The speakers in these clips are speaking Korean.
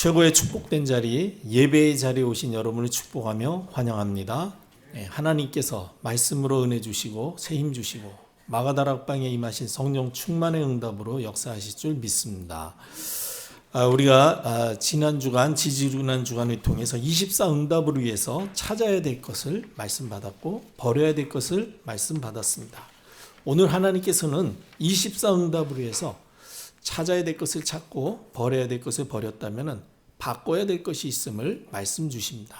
최고의 축복된 자리, 예배의 자리에 오신 여러분을 축복하며 환영합니다. 하나님께서 말씀으로 은혜 주시고 새 힘 주시고 마가다락방에 임하신 성령 충만의 응답으로 역사하실 줄 믿습니다. 우리가 지난 주간, 지지난 주간을 통해서 24 응답을 위해서 찾아야 될 것을 말씀받았고 버려야 될 것을 말씀받았습니다. 오늘 하나님께서는 24 응답을 위해서 찾아야 될 것을 찾고 버려야 될 것을 버렸다면 바꿔야 될 것이 있음을 말씀 주십니다.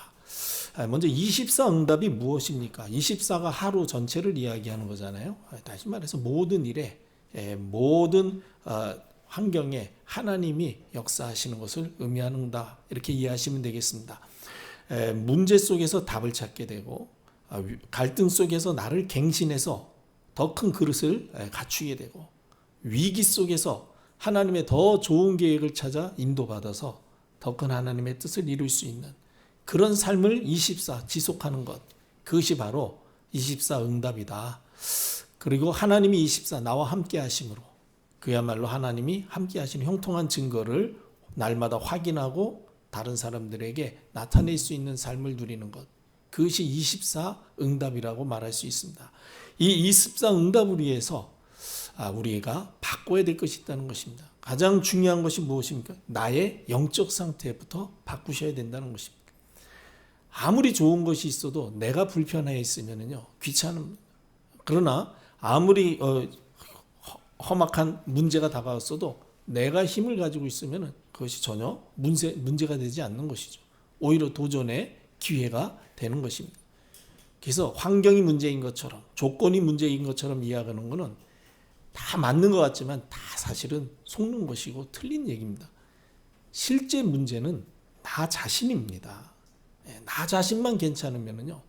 먼저 24 응답이 무엇입니까? 24가 하루 전체를 이야기하는 거잖아요. 다시 말해서 모든 일에, 모든 환경에 하나님이 역사하시는 것을 의미하는다, 이렇게 이해하시면 되겠습니다. 문제 속에서 답을 찾게 되고 갈등 속에서 나를 갱신해서 더 큰 그릇을 갖추게 되고 위기 속에서 하나님의 더 좋은 계획을 찾아 인도받아서 더 큰 하나님의 뜻을 이룰 수 있는 그런 삶을 24 지속하는 것, 그것이 바로 24 응답이다. 그리고 하나님이 24 나와 함께 하심으로 그야말로 하나님이 함께 하시는 형통한 증거를 날마다 확인하고 다른 사람들에게 나타낼 수 있는 삶을 누리는 것, 그것이 24 응답이라고 말할 수 있습니다. 이 24 응답을 위해서 우리가 바꿔야 될 것이 있다는 것입니다. 가장 중요한 것이 무엇입니까? 나의 영적 상태부터 바꾸셔야 된다는 것입니다. 아무리 좋은 것이 있어도 내가 불편해 있으면요 귀찮습니다. 그러나 아무리 험악한 문제가 다가왔어도 내가 힘을 가지고 있으면 그것이 전혀 문제가 되지 않는 것이죠. 오히려 도전의 기회가 되는 것입니다. 그래서 환경이 문제인 것처럼, 조건이 문제인 것처럼 이해하는 것은 다 맞는 것 같지만 다 사실은 속는 것이고 틀린 얘기입니다. 실제 문제는 나 자신입니다. 나 자신만 괜찮으면요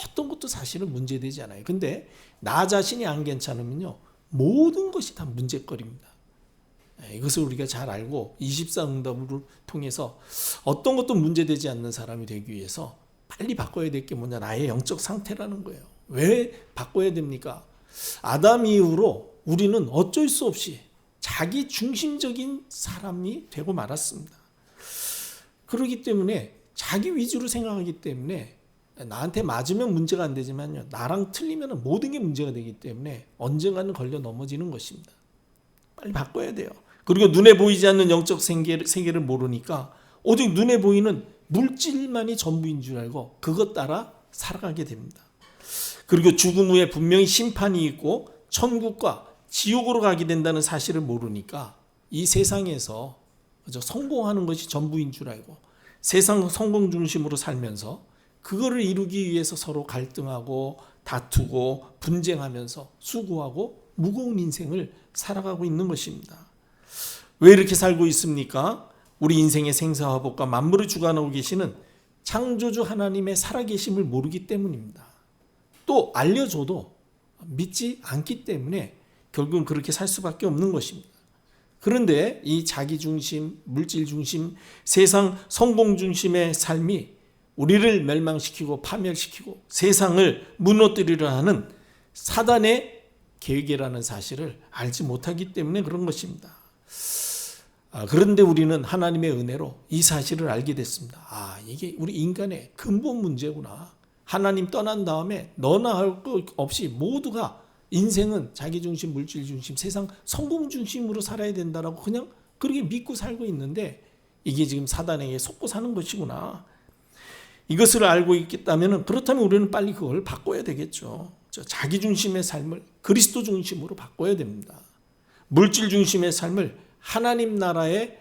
어떤 것도 사실은 문제되지 않아요. 근데 나 자신이 안 괜찮으면요 모든 것이 다 문제거리입니다. 이것을 우리가 잘 알고 24 응답을 통해서 어떤 것도 문제되지 않는 사람이 되기 위해서 빨리 바꿔야 될 게 뭐냐? 나의 영적 상태라는 거예요. 왜 바꿔야 됩니까? 아담 이후로 우리는 어쩔 수 없이 자기 중심적인 사람이 되고 말았습니다. 그렇기 때문에 자기 위주로 생각하기 때문에 나한테 맞으면 문제가 안 되지만요 나랑 틀리면 모든 게 문제가 되기 때문에 언젠가는 걸려 넘어지는 것입니다. 빨리 바꿔야 돼요. 그리고 눈에 보이지 않는 영적 세계를 모르니까 오직 눈에 보이는 물질만이 전부인 줄 알고 그것 따라 살아가게 됩니다. 그리고 죽음 후에 분명히 심판이 있고 천국과 지옥으로 가게 된다는 사실을 모르니까 이 세상에서 성공하는 것이 전부인 줄 알고 세상 성공 중심으로 살면서 그거를 이루기 위해서 서로 갈등하고 다투고 분쟁하면서 수고하고 무거운 인생을 살아가고 있는 것입니다. 왜 이렇게 살고 있습니까? 우리 인생의 생사화복과 만물을 주관하고 계시는 창조주 하나님의 살아계심을 모르기 때문입니다. 또 알려줘도 믿지 않기 때문에 결국은 그렇게 살 수밖에 없는 것입니다. 그런데 이 자기 중심, 물질 중심, 세상 성공 중심의 삶이 우리를 멸망시키고 파멸시키고 세상을 무너뜨리려 하는 사단의 계획이라는 사실을 알지 못하기 때문에 그런 것입니다. 그런데 우리는 하나님의 은혜로 이 사실을 알게 됐습니다. 이게 우리 인간의 근본 문제구나. 하나님 떠난 다음에 너나 할 것 없이 모두가 인생은 자기 중심, 물질 중심, 세상 성공 중심으로 살아야 된다라고 그냥 그렇게 믿고 살고 있는데 이게 지금 사단에게 속고 사는 것이구나. 이것을 알고 있겠다면 그렇다면 우리는 빨리 그걸 바꿔야 되겠죠. 자기 중심의 삶을 그리스도 중심으로 바꿔야 됩니다. 물질 중심의 삶을 하나님 나라의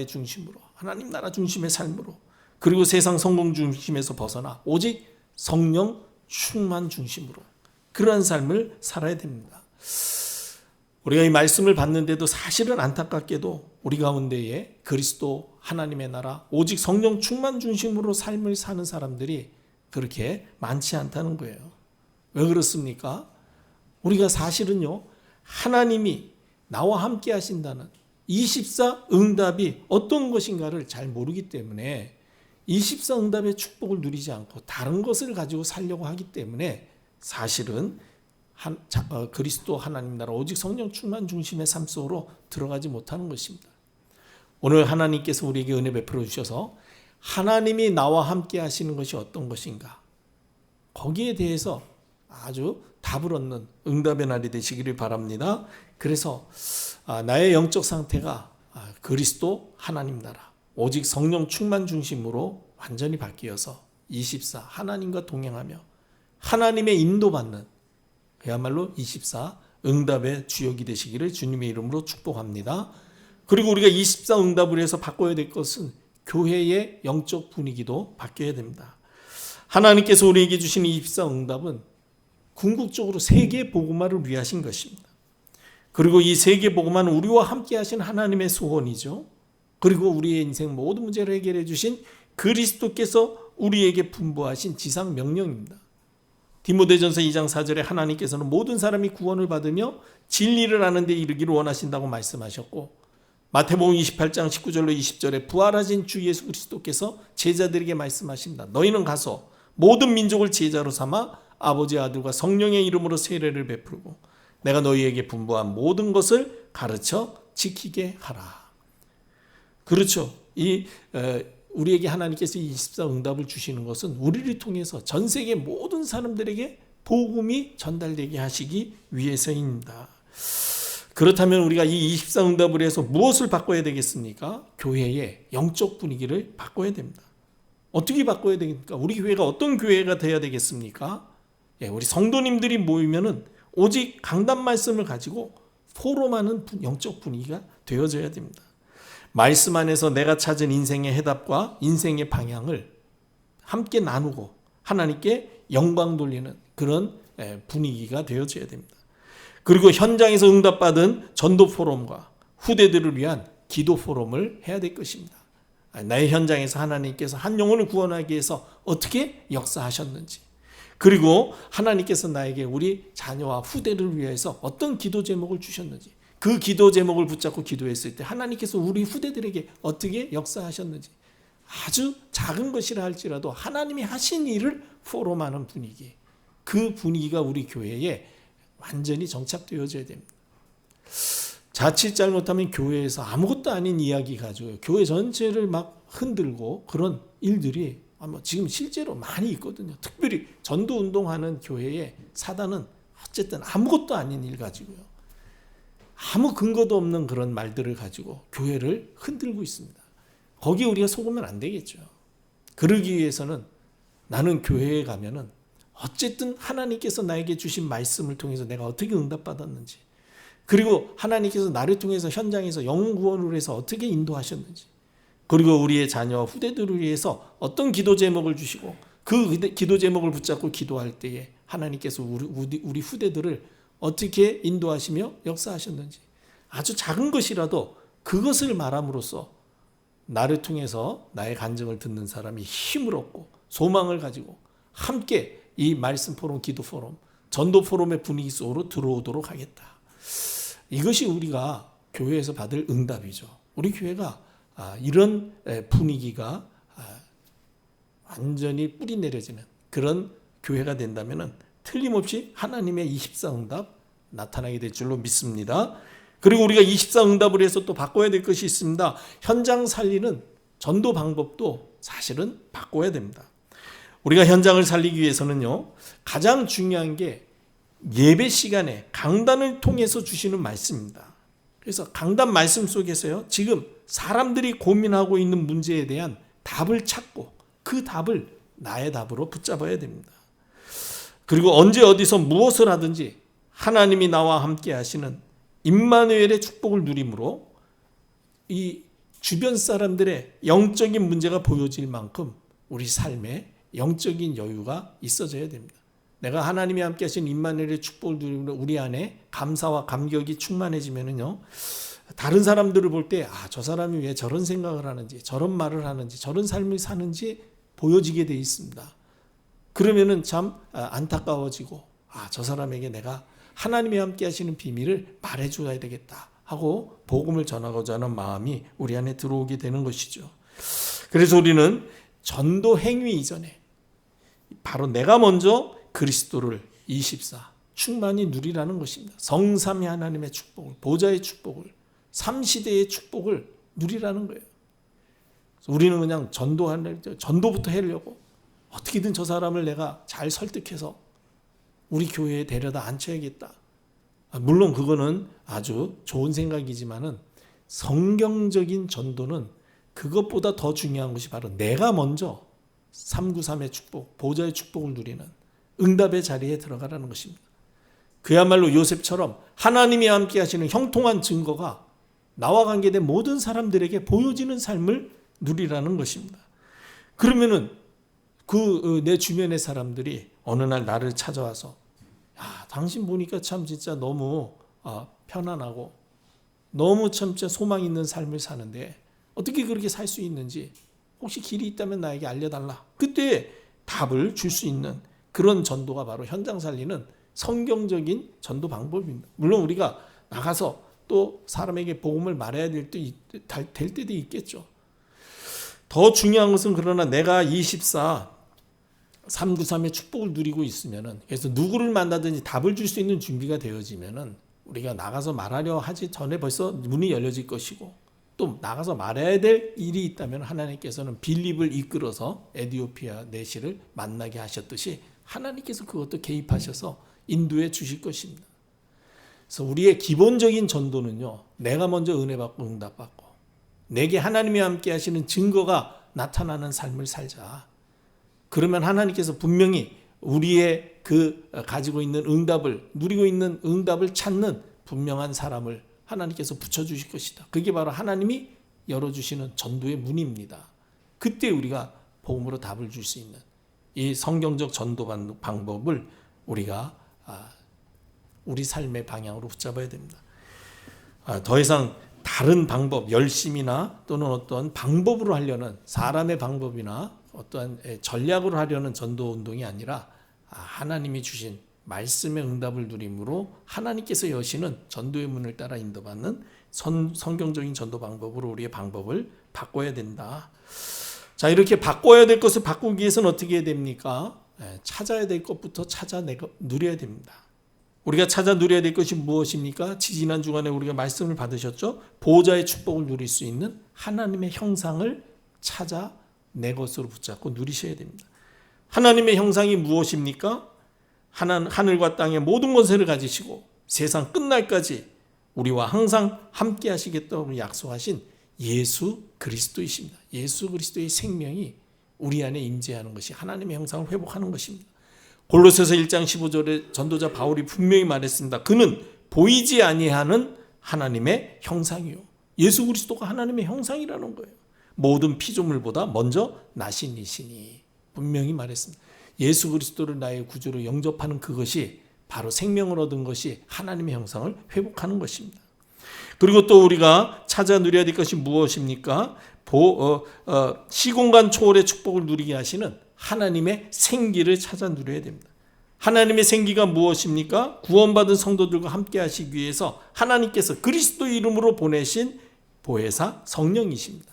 중심으로, 하나님 나라 중심의 삶으로, 그리고 세상 성공 중심에서 벗어나 오직 성령 충만 중심으로 그러한 삶을 살아야 됩니다. 우리가 이 말씀을 받는데도 사실은 안타깝게도 우리 가운데에 그리스도 하나님의 나라 오직 성령 충만 중심으로 삶을 사는 사람들이 그렇게 많지 않다는 거예요. 왜 그렇습니까? 우리가 사실은요 하나님이 나와 함께 하신다는 24 응답이 어떤 것인가를 잘 모르기 때문에 24 응답의 축복을 누리지 않고 다른 것을 가지고 살려고 하기 때문에 사실은 그리스도 하나님 나라 오직 성령 충만 중심의 삶 속으로 들어가지 못하는 것입니다. 오늘 하나님께서 우리에게 은혜 베풀어 주셔서 하나님이 나와 함께 하시는 것이 어떤 것인가, 거기에 대해서 아주 답을 얻는 응답의 날이 되시기를 바랍니다. 그래서 나의 영적 상태가 그리스도 하나님 나라, 오직 성령 충만 중심으로 완전히 바뀌어서 24 하나님과 동행하며 하나님의 인도받는 그야말로 24 응답의 주역이 되시기를 주님의 이름으로 축복합니다. 그리고 우리가 24 응답을 해서 바꿔야 될 것은 교회의 영적 분위기도 바뀌어야 됩니다. 하나님께서 우리에게 주신 24 응답은 궁극적으로 세계 복음화를 위하신 것입니다. 그리고 이 세계 복음화는 우리와 함께 하신 하나님의 소원이죠. 그리고 우리의 인생 모든 문제를 해결해 주신 그리스도께서 우리에게 분부하신 지상 명령입니다. 디모데전서 2장 4절에 하나님께서는 모든 사람이 구원을 받으며 진리를 아는 데 이르기를 원하신다고 말씀하셨고, 마태복음 28장 19절로 20절에 부활하신 주 예수 그리스도께서 제자들에게 말씀하십니다. 너희는 가서 모든 민족을 제자로 삼아 아버지의 아들과 성령의 이름으로 세례를 베풀고 내가 너희에게 분부한 모든 것을 가르쳐 지키게 하라. 그렇죠. 우리에게 하나님께서 24 응답을 주시는 것은 우리를 통해서 전 세계 모든 사람들에게 복음이 전달되게 하시기 위해서입니다. 그렇다면 우리가 이 24 응답을 해서 무엇을 바꿔야 되겠습니까? 교회의 영적 분위기를 바꿔야 됩니다. 어떻게 바꿔야 되겠습니까? 우리 교회가 어떤 교회가 되어야 되겠습니까? 우리 성도님들이 모이면은 오직 강단 말씀을 가지고 포럼하는 영적 분위기가 되어져야 됩니다. 말씀 안에서 내가 찾은 인생의 해답과 인생의 방향을 함께 나누고 하나님께 영광 돌리는 그런 분위기가 되어져야 됩니다. 그리고 현장에서 응답받은 전도 포럼과 후대들을 위한 기도 포럼을 해야 될 것입니다. 나의 현장에서 하나님께서 한 영혼을 구원하기 위해서 어떻게 역사하셨는지, 그리고 하나님께서 나에게 우리 자녀와 후대를 위해서 어떤 기도 제목을 주셨는지, 그 기도 제목을 붙잡고 기도했을 때 하나님께서 우리 후대들에게 어떻게 역사하셨는지, 아주 작은 것이라 할지라도 하나님이 하신 일을 포럼하는 분위기, 그 분위기가 우리 교회에 완전히 정착되어져야 됩니다. 자칫 잘못하면 교회에서 아무것도 아닌 이야기 가지고 교회 전체를 막 흔들고 그런 일들이 지금 실제로 많이 있거든요. 특별히 전도 운동하는 교회의 사단은 어쨌든 아무것도 아닌 일 가지고요, 아무 근거도 없는 그런 말들을 가지고 교회를 흔들고 있습니다. 거기에 우리가 속으면 안 되겠죠. 그러기 위해서는 나는 교회에 가면은 어쨌든 하나님께서 나에게 주신 말씀을 통해서 내가 어떻게 응답받았는지, 그리고 하나님께서 나를 통해서 현장에서 영혼 구원을 해서 어떻게 인도하셨는지, 그리고 우리의 자녀와 후대들을 위해서 어떤 기도 제목을 주시고 그 기도 제목을 붙잡고 기도할 때에 하나님께서 우리 후대들을 어떻게 인도하시며 역사하셨는지, 아주 작은 것이라도 그것을 말함으로써 나를 통해서 나의 간증을 듣는 사람이 힘을 얻고 소망을 가지고 함께 이 말씀 포럼, 기도 포럼, 전도 포럼의 분위기 속으로 들어오도록 하겠다. 이것이 우리가 교회에서 받을 응답이죠. 우리 교회가 이런 분위기가 완전히 뿌리 내려지는 그런 교회가 된다면 틀림없이 하나님의 24 응답 나타나게 될 줄로 믿습니다. 그리고 우리가 24 응답을 해서 또 바꿔야 될 것이 있습니다. 현장 살리는 전도 방법도 사실은 바꿔야 됩니다. 우리가 현장을 살리기 위해서는요, 가장 중요한 게 예배 시간에 강단을 통해서 주시는 말씀입니다. 그래서 강단 말씀 속에서요, 지금 사람들이 고민하고 있는 문제에 대한 답을 찾고 그 답을 나의 답으로 붙잡아야 됩니다. 그리고 언제 어디서 무엇을 하든지 하나님이 나와 함께 하시는 임마누엘의 축복을 누림으로 이 주변 사람들의 영적인 문제가 보여질 만큼 우리 삶에 영적인 여유가 있어져야 됩니다. 내가 하나님이 함께 하신 임마누엘의 축복을 누리므로 우리 안에 감사와 감격이 충만해지면은요, 다른 사람들을 볼 때 저 사람이 왜 저런 생각을 하는지, 저런 말을 하는지, 저런 삶을 사는지 보여지게 돼 있습니다. 그러면은 참 안타까워지고 저 사람에게 내가 하나님이 함께 하시는 비밀을 말해줘야 되겠다 하고 복음을 전하고자 하는 마음이 우리 안에 들어오게 되는 것이죠. 그래서 우리는 전도 행위 이전에 바로 내가 먼저 그리스도를 24 충만히 누리라는 것입니다. 성삼위 하나님의 축복을, 보좌의 축복을, 삼시대의 축복을 누리라는 거예요. 우리는 그냥 전도부터 하려고 어떻게든 저 사람을 내가 잘 설득해서 우리 교회에 데려다 앉혀야겠다. 물론 그거는 아주 좋은 생각이지만은 성경적인 전도는 그것보다 더 중요한 것이 바로 내가 먼저 393의 축복, 보좌의 축복을 누리는 응답의 자리에 들어가라는 것입니다. 그야말로 요셉처럼 하나님이 함께 하시는 형통한 증거가 나와 관계된 모든 사람들에게 보여지는 삶을 누리라는 것입니다. 그러면은 내 주변의 사람들이 어느 날 나를 찾아와서 야, 당신 보니까 참 진짜 너무 편안하고 너무 참 진짜 소망 있는 삶을 사는데 어떻게 그렇게 살 수 있는지 혹시 길이 있다면 나에게 알려달라. 그때 답을 줄 수 있는 그런 전도가 바로 현장 살리는 성경적인 전도 방법입니다. 물론 우리가 나가서 또 사람에게 복음을 말해야 될 때도 있겠죠. 더 중요한 것은 그러나 내가 393의 축복을 누리고 있으면은, 그래서 누구를 만나든지 답을 줄 수 있는 준비가 되어지면은 우리가 나가서 말하려 하지 전에 벌써 문이 열려질 것이고, 또 나가서 말해야 될 일이 있다면 하나님께서는 빌립을 이끌어서 에디오피아 내시를 만나게 하셨듯이 하나님께서 그것도 개입하셔서 인도해 주실 것입니다. 그래서 우리의 기본적인 전도는요, 내가 먼저 은혜 받고 응답받고 내게 하나님이 함께 하시는 증거가 나타나는 삶을 살자. 그러면 하나님께서 분명히 우리의 가지고 있는 응답을, 누리고 있는 응답을 찾는 분명한 사람을 하나님께서 붙여주실 것이다. 그게 바로 하나님이 열어주시는 전도의 문입니다. 그때 우리가 복음으로 답을 줄 수 있는 이 성경적 전도 방법을 우리가 우리 삶의 방향으로 붙잡아야 됩니다. 더 이상 다른 방법, 열심이나 또는 어떤 방법으로 하려는 사람의 방법이나 어떠한 전략으로 하려는 전도 운동이 아니라 하나님이 주신 말씀의 응답을 누림으로 하나님께서 여시는 전도의 문을 따라 인도받는 성경적인 전도 방법으로 우리의 방법을 바꿔야 된다. 자, 이렇게 바꿔야 될 것을 바꾸기 위해서는 어떻게 해야 됩니까? 찾아야 될 것부터 찾아 누려야 됩니다. 우리가 찾아 누려야 될 것이 무엇입니까? 지난 주간에 우리가 말씀을 받으셨죠? 보호자의 축복을 누릴 수 있는 하나님의 형상을 찾아 내 것으로 붙잡고 누리셔야 됩니다. 하나님의 형상이 무엇입니까? 하늘과 땅의 모든 권세를 가지시고 세상 끝날까지 우리와 항상 함께 하시겠다고 약속하신 예수 그리스도이십니다. 예수 그리스도의 생명이 우리 안에 임재하는 것이 하나님의 형상을 회복하는 것입니다. 골로새서 1장 15절에 전도자 바울이 분명히 말했습니다. 그는 보이지 아니하는 하나님의 형상이요. 예수 그리스도가 하나님의 형상이라는 거예요. 모든 피조물보다 먼저 나신 이시니 분명히 말했습니다. 예수 그리스도를 나의 구주로 영접하는 그것이 바로 생명을 얻은 것이 하나님의 형상을 회복하는 것입니다. 그리고 또 우리가 찾아 누려야 될 것이 무엇입니까? 시공간 초월의 축복을 누리게 하시는 하나님의 생기를 찾아 누려야 됩니다. 하나님의 생기가 무엇입니까? 구원받은 성도들과 함께 하시기 위해서 하나님께서 그리스도 이름으로 보내신 보혜사 성령이십니다.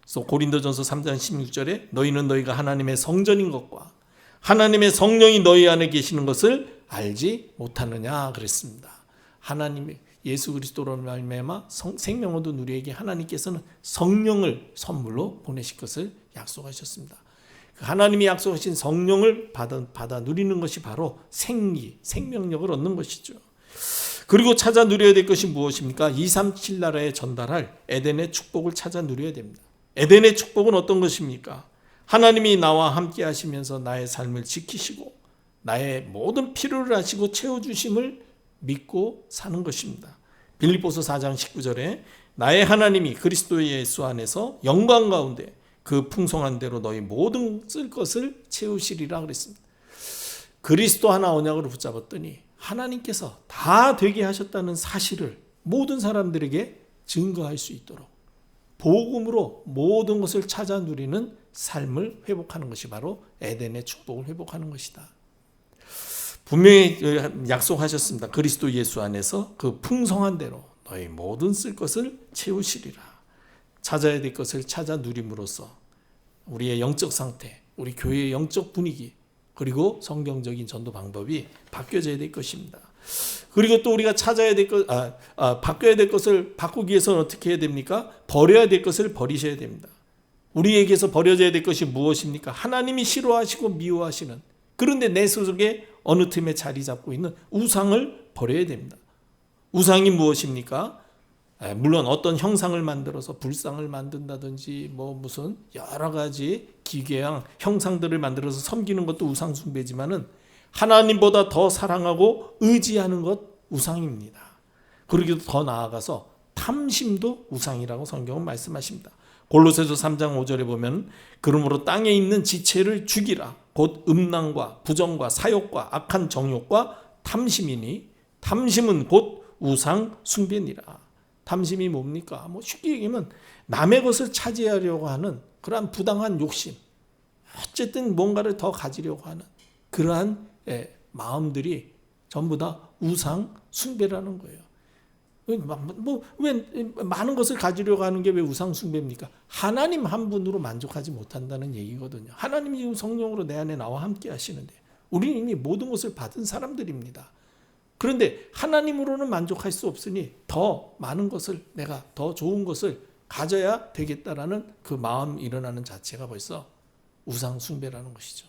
그래서 고린도전서 3장 16절에 너희는 너희가 하나님의 성전인 것과 하나님의 성령이 너희 안에 계시는 것을 알지 못하느냐 그랬습니다. 하나님의 예수 그리스도로 말미암아 생명 얻은 우리에게 하나님께서는 성령을 선물로 보내실 것을 약속하셨습니다. 하나님이 약속하신 성령을 받아 누리는 것이 바로 생명력을 얻는 것이죠. 그리고 찾아 누려야 될 것이 무엇입니까? 237 나라에 전달할 에덴의 축복을 찾아 누려야 됩니다. 에덴의 축복은 어떤 것입니까? 하나님이 나와 함께 하시면서 나의 삶을 지키시고 나의 모든 필요를 하시고 채워주심을 믿고 사는 것입니다. 빌립보서 4장 19절에 나의 하나님이 그리스도 예수 안에서 영광 가운데 그 풍성한 대로 너희 모든 쓸 것을 채우시리라 그랬습니다. 그리스도 하나 언약으로 붙잡았더니 하나님께서 다 되게 하셨다는 사실을 모든 사람들에게 증거할 수 있도록 복음으로 모든 것을 찾아 누리는 삶을 회복하는 것이 바로 에덴의 축복을 회복하는 것이다. 분명히 약속하셨습니다. 그리스도 예수 안에서 그 풍성한 대로 너희 모든 쓸 것을 채우시리라. 찾아야 될 것을 찾아 누림으로써 우리의 영적 상태, 우리 교회의 영적 분위기, 그리고 성경적인 전도 방법이 바뀌어져야 될 것입니다. 그리고 또 우리가 찾아야 될 것, 바꿔야 될 것을 바꾸기 위해서는 어떻게 해야 됩니까? 버려야 될 것을 버리셔야 됩니다. 우리에게서 버려져야 될 것이 무엇입니까? 하나님이 싫어하시고 미워하시는, 그런데 내 속에 어느 틈에 자리 잡고 있는 우상을 버려야 됩니다. 우상이 무엇입니까? 물론 어떤 형상을 만들어서 불상을 만든다든지 무슨 여러 가지 기괴한 형상들을 만들어서 섬기는 것도 우상 숭배지만은 하나님보다 더 사랑하고 의지하는 것 우상입니다. 그러기도 더 나아가서 탐심도 우상이라고 성경은 말씀하십니다. 골로새서 3장 5절에 보면 그러므로 땅에 있는 지체를 죽이라 곧 음란과 부정과 사욕과 악한 정욕과 탐심이니 탐심은 곧 우상 숭배니라. 탐심이 뭡니까? 쉽게 얘기하면 남의 것을 차지하려고 하는 그러한 부당한 욕심, 어쨌든 뭔가를 더 가지려고 하는 그러한 마음들이 전부 다 우상 숭배라는 거예요. 왜 많은 것을 가지려고 하는 게 왜 우상 숭배입니까? 하나님 한 분으로 만족하지 못한다는 얘기거든요. 하나님이 지금 성령으로 내 안에 나와 함께 하시는데 우리는 이미 모든 것을 받은 사람들입니다. 그런데 하나님으로는 만족할 수 없으니 더 많은 것을, 내가 더 좋은 것을 가져야 되겠다라는 그 마음이 일어나는 자체가 벌써 우상 숭배라는 것이죠.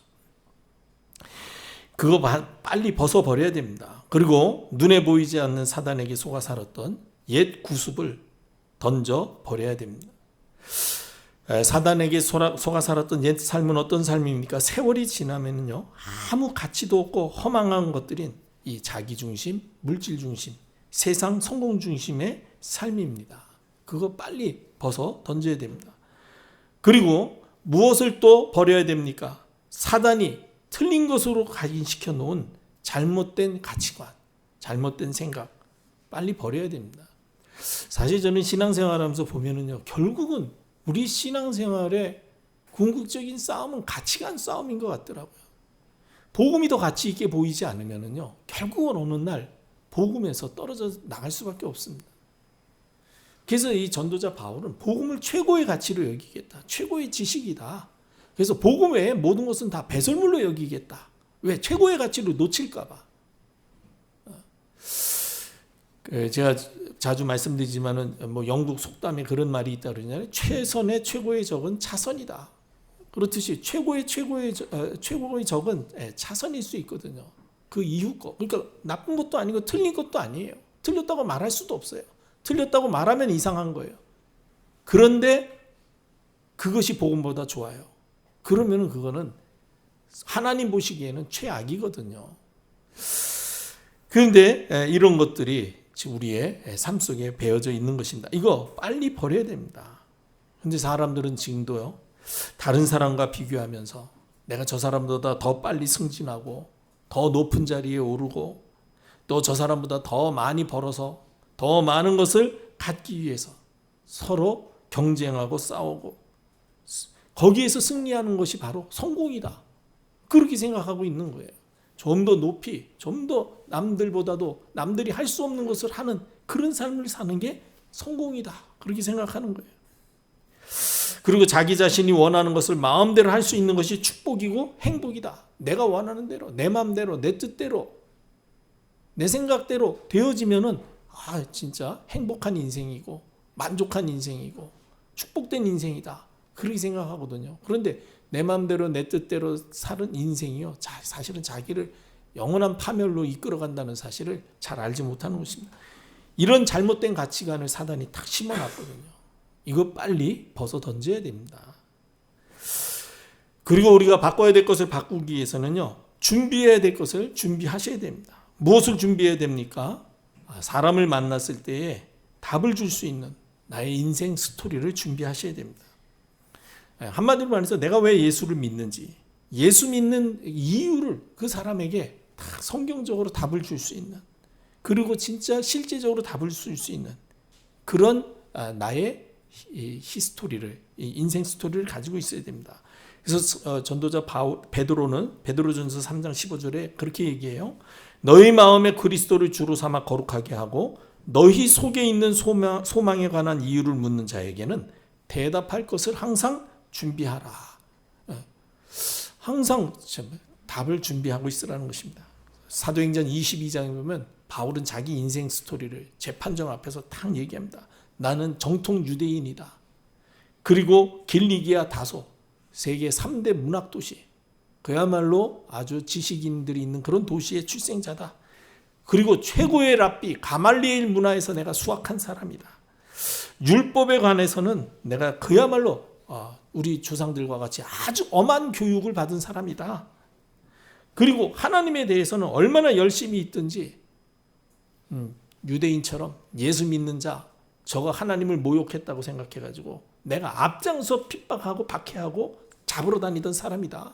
그거 빨리 벗어버려야 됩니다. 그리고 눈에 보이지 않는 사단에게 속아 살았던 옛 구습을 던져 버려야 됩니다. 사단에게 속아 살았던 옛 삶은 어떤 삶입니까? 세월이 지나면요 아무 가치도 없고 허망한 것들인 이 자기 중심, 물질 중심, 세상 성공 중심의 삶입니다. 그거 빨리 벗어 던져야 됩니다. 그리고 무엇을 또 버려야 됩니까? 사단이 틀린 것으로 각인시켜 놓은 잘못된 가치관, 잘못된 생각 빨리 버려야 됩니다. 사실 저는 신앙생활하면서 보면은요, 결국은 우리 신앙생활의 궁극적인 싸움은 가치관 싸움인 것 같더라고요. 복음이 더 가치 있게 보이지 않으면은요, 결국은 어느 날 복음에서 떨어져 나갈 수밖에 없습니다. 그래서 이 전도자 바울은 복음을 최고의 가치로 여기겠다, 최고의 지식이다. 그래서 복음 외에 모든 것은 다 배설물로 여기겠다. 왜? 최고의 가치로 놓칠까 봐. 제가 자주 말씀드리지만은 영국 속담에 그런 말이 있다 그러잖아요. 최선의 최고의 적은 차선이다. 그렇듯이 최고의 적은 차선일 수 있거든요. 그 이후 거. 그러니까 나쁜 것도 아니고 틀린 것도 아니에요. 틀렸다고 말할 수도 없어요. 틀렸다고 말하면 이상한 거예요. 그런데 그것이 복음보다 좋아요. 그러면은 그거는 하나님 보시기에는 최악이거든요. 그런데 이런 것들이 우리의 삶 속에 배어져 있는 것입니다. 이거 빨리 버려야 됩니다. 근데 사람들은 지금도요, 다른 사람과 비교하면서 내가 저 사람보다 더 빨리 승진하고 더 높은 자리에 오르고 또 저 사람보다 더 많이 벌어서 더 많은 것을 갖기 위해서 서로 경쟁하고 싸우고 거기에서 승리하는 것이 바로 성공이다. 그렇게 생각하고 있는 거예요. 좀 더 높이, 좀 더 남들보다도 남들이 할 수 없는 것을 하는 그런 삶을 사는 게 성공이다. 그렇게 생각하는 거예요. 그리고 자기 자신이 원하는 것을 마음대로 할 수 있는 것이 축복이고 행복이다. 내가 원하는 대로, 내 마음대로, 내 뜻대로, 내 생각대로 되어지면은 진짜 행복한 인생이고 만족한 인생이고 축복된 인생이다. 그렇게 생각하거든요. 그런데 내 마음대로 내 뜻대로 사는 인생이요, 사실은 자기를 영원한 파멸로 이끌어간다는 사실을 잘 알지 못하는 것입니다. 이런 잘못된 가치관을 사단이 탁 심어놨거든요. 이거 빨리 벗어 던져야 됩니다. 그리고 우리가 바꿔야 될 것을 바꾸기 위해서는요, 준비해야 될 것을 준비하셔야 됩니다. 무엇을 준비해야 됩니까? 사람을 만났을 때에 답을 줄 수 있는 나의 인생 스토리를 준비하셔야 됩니다. 한마디로 말해서 내가 왜 예수를 믿는지, 예수 믿는 이유를 그 사람에게 다 성경적으로 답을 줄 수 있는, 그리고 진짜 실제적으로 답을 줄 수 있는 그런 나의 히스토리를, 인생 스토리를 가지고 있어야 됩니다. 그래서 전도자 베드로전서 3장 15절에 그렇게 얘기해요. 너희 마음에 그리스도를 주로 삼아 거룩하게 하고 너희 속에 있는 소망에 관한 이유를 묻는 자에게는 대답할 것을 항상 준비하라. 항상 답을 준비하고 있으라는 것입니다. 사도행전 22장에 보면 바울은 자기 인생 스토리를 재판정 앞에서 탁 얘기합니다. 나는 정통 유대인이다. 그리고 길리기아 다소, 세계 3대 문학 도시, 그야말로 아주 지식인들이 있는 그런 도시의 출생자다. 그리고 최고의 랍비 가말리엘 문화에서 내가 수학한 사람이다. 율법에 관해서는 내가 그야말로 우리 조상들과 같이 아주 엄한 교육을 받은 사람이다. 그리고 하나님에 대해서는 얼마나 열심히 있든지 유대인처럼 예수 믿는 자, 저거 하나님을 모욕했다고 생각해가지고 내가 앞장서 핍박하고 박해하고 잡으러 다니던 사람이다.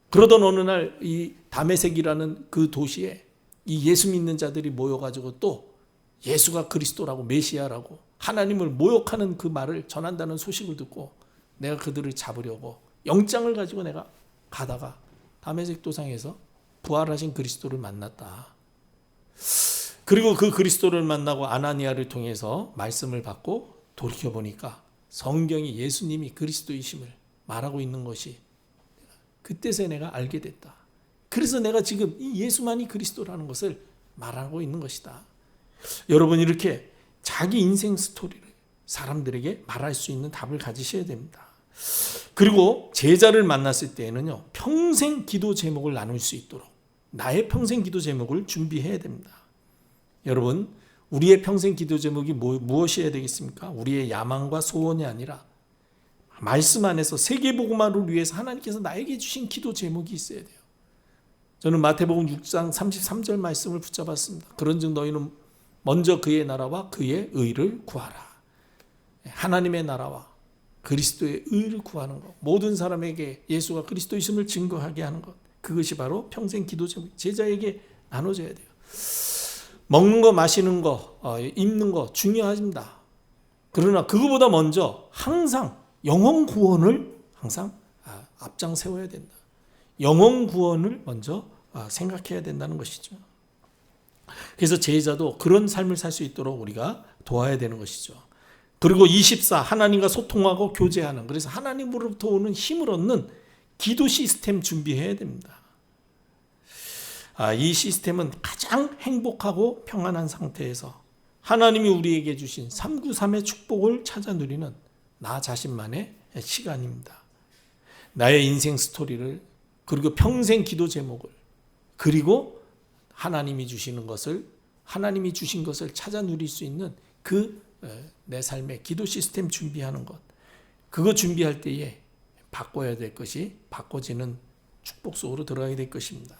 그러던 어느 날 이 다메섹이라는 그 도시에 이 예수 믿는 자들이 모여가지고 또 예수가 그리스도라고 메시아라고 하나님을 모욕하는 그 말을 전한다는 소식을 듣고 내가 그들을 잡으려고 영장을 가지고 내가 가다가 다메섹 도상에서 부활하신 그리스도를 만났다. 그리고 그 그리스도를 만나고 아나니아를 통해서 말씀을 받고 돌이켜보니까 성경이 예수님이 그리스도이심을 말하고 있는 것이 그때서야 내가 알게 됐다. 그래서 내가 지금 이 예수만이 그리스도라는 것을 말하고 있는 것이다. 여러분, 이렇게 자기 인생 스토리를 사람들에게 말할 수 있는 답을 가지셔야 됩니다. 그리고 제자를 만났을 때에는요, 평생 기도 제목을 나눌 수 있도록 나의 평생 기도 제목을 준비해야 됩니다. 여러분, 우리의 평생 기도 제목이 무엇이어야 되겠습니까? 우리의 야망과 소원이 아니라 말씀 안에서 세계복음화를 위해서 하나님께서 나에게 주신 기도 제목이 있어야 돼요. 저는 마태복음 6장 33절 말씀을 붙잡았습니다. 그런즉 너희는 먼저 그의 나라와 그의 의를 구하라. 하나님의 나라와 그리스도의 의를 구하는 것, 모든 사람에게 예수가 그리스도이심을 증거하게 하는 것, 그것이 바로 평생 기도 제목, 제자에게 나눠져야 돼요. 먹는 거, 마시는 거, 입는 거 중요합니다. 그러나 그거보다 먼저 항상 영혼 구원을 항상 앞장 세워야 된다. 영혼 구원을 먼저 생각해야 된다는 것이죠. 그래서 제자도 그런 삶을 살 수 있도록 우리가 도와야 되는 것이죠. 그리고 24, 하나님과 소통하고 교제하는, 그래서 하나님으로부터 오는 힘을 얻는 기도 시스템 준비해야 됩니다. 이 시스템은 가장 행복하고 평안한 상태에서 하나님이 우리에게 주신 393의 축복을 찾아 누리는 나 자신만의 시간입니다. 나의 인생 스토리를, 그리고 평생 기도 제목을, 그리고 하나님이 주시는 것을, 하나님이 주신 것을 찾아 누릴 수 있는 그 내 삶의 기도 시스템 준비하는 것, 그거 준비할 때에 바꿔야 될 것이 바꿔지는 축복 속으로 들어가게 될 것입니다.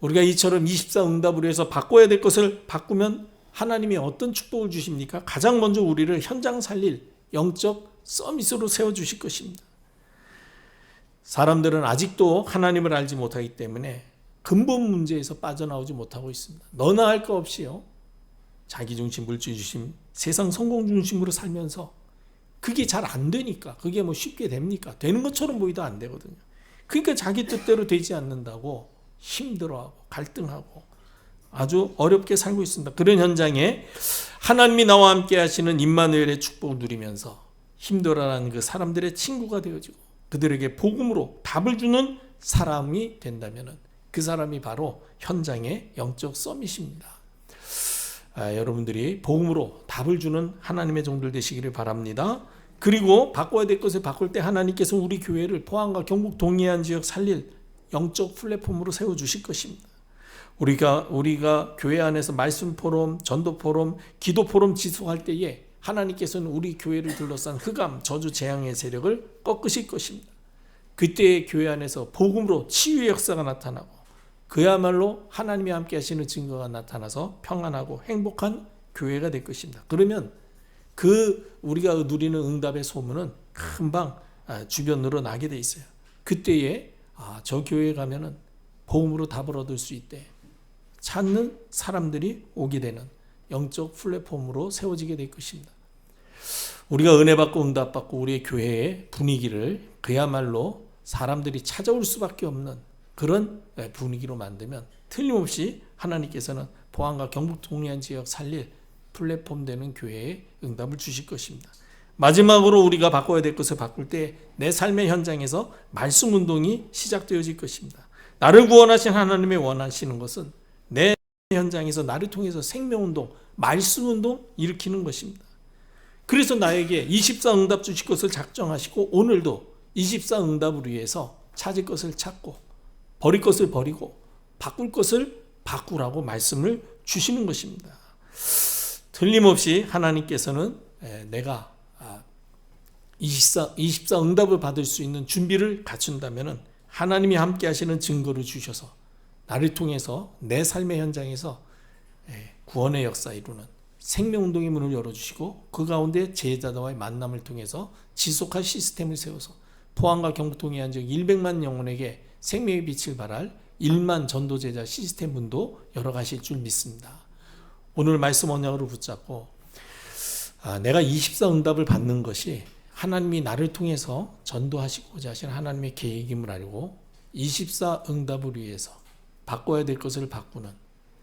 우리가 이처럼 24 응답으로 해서 바꿔야 될 것을 바꾸면 하나님이 어떤 축복을 주십니까? 가장 먼저 우리를 현장 살릴 영적 서밋으로 세워주실 것입니다. 사람들은 아직도 하나님을 알지 못하기 때문에 근본 문제에서 빠져나오지 못하고 있습니다. 너나 할 거 없이요, 자기중심, 물질중심, 세상 성공 중심으로 살면서 그게 잘 안 되니까, 그게 뭐 쉽게 됩니까? 되는 것처럼 보이도 안 되거든요. 그러니까 자기 뜻대로 되지 않는다고 힘들어하고 갈등하고 아주 어렵게 살고 있습니다. 그런 현장에 하나님이 나와 함께 하시는 임마누엘의 축복을 누리면서 힘들어하는 그 사람들의 친구가 되어지고 그들에게 복음으로 답을 주는 사람이 된다면 그 사람이 바로 현장의 영적 서밋입니다. 여러분들이 복음으로 답을 주는 하나님의 종들 되시기를 바랍니다. 그리고 바꿔야 될 것을 바꿀 때 하나님께서 우리 교회를 포항과 경북 동해안 지역 살릴 영적 플랫폼으로 세워주실 것입니다. 우리가 교회 안에서 말씀 포럼, 전도 포럼, 기도 포럼 지속할 때에 하나님께서는 우리 교회를 둘러싼 흑암, 저주, 재앙의 세력을 꺾으실 것입니다. 그때 교회 안에서 복음으로 치유의 역사가 나타나고 그야말로 하나님이 함께 하시는 증거가 나타나서 평안하고 행복한 교회가 될 것입니다. 그러면 그 우리가 누리는 응답의 소문은 금방 주변으로 나게 돼 있어요. 그때에 저 교회에 가면은 복음으로 답을 얻을 수 있대. 찾는 사람들이 오게 되는 영적 플랫폼으로 세워지게 될 것입니다. 우리가 은혜 받고 응답 받고 우리의 교회의 분위기를 그야말로 사람들이 찾아올 수밖에 없는 그런 분위기로 만들면 틀림없이 하나님께서는 포항과 경북 동해안 지역 살릴 플랫폼 되는 교회에 응답을 주실 것입니다. 마지막으로 우리가 바꿔야 될 것을 바꿀 때 내 삶의 현장에서 말씀 운동이 시작되어질 것입니다. 나를 구원하신 하나님의 원하시는 것은 내 현장에서 나를 통해서 생명운동, 말씀운동 일으키는 것입니다. 그래서 나에게 24 응답 주실 것을 작정하시고 오늘도 24 응답을 위해서 찾을 것을 찾고 버릴 것을 버리고 바꿀 것을 바꾸라고 말씀을 주시는 것입니다. 틀림없이 하나님께서는 내가 24 응답을 받을 수 있는 준비를 갖춘다면 하나님이 함께 하시는 증거를 주셔서 나를 통해서 내 삶의 현장에서 구원의 역사 이루는 생명운동의 문을 열어주시고 그 가운데 제자들과의 만남을 통해서 지속할 시스템을 세워서 포항과 경북통의 한 지역 100만 영혼에게 생명의 빛을 발할 1만 전도제자 시스템 문도 열어가실 줄 믿습니다. 오늘 말씀 언약으로 붙잡고 내가 24 응답을 받는 것이 하나님이 나를 통해서 전도하시고자 하신 하나님의 계획임을 알고 24 응답을 위해서 바꿔야 될 것을 바꾸는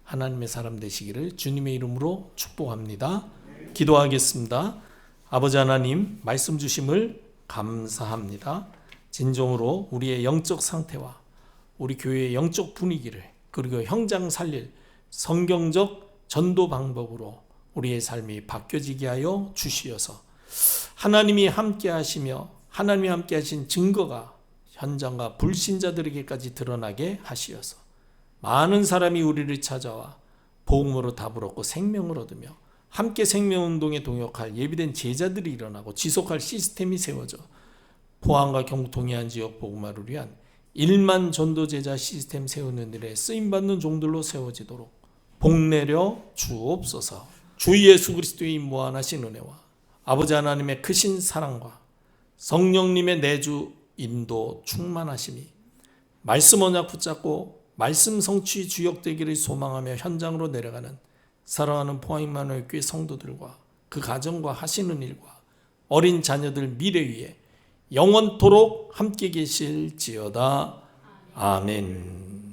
하나님의 사람 되시기를 주님의 이름으로 축복합니다. 기도하겠습니다. 아버지 하나님, 말씀 주심을 감사합니다. 진정으로 우리의 영적 상태와 우리 교회의 영적 분위기를 그리고 현장 살릴 성경적 전도 방법으로 우리의 삶이 바뀌어지게 하여 주시어서 하나님이 함께 하시며 하나님이 함께 하신 증거가 현장과 불신자들에게까지 드러나게 하시어서 많은 사람이 우리를 찾아와 복음으로 답을 얻고 생명을 얻으며 함께 생명운동에 동역할 예비된 제자들이 일어나고 지속할 시스템이 세워져 포항과 경북 동해안 지역 복음화를 위한 1만 전도제자 시스템 세우는 일에 쓰임받는 종들로 세워지도록 복내려 주옵소서. 주 예수 그리스도의 무한하신 은혜와 아버지 하나님의 크신 사랑과 성령님의 내주 인도 충만하심이 말씀 언약 붙잡고 말씀 성취 주역되기를 소망하며 현장으로 내려가는 사랑하는 포항 임마누엘 교회 성도들과 그 가정과 하시는 일과 어린 자녀들 미래 위에 영원토록 함께 계실지어다. 아멘.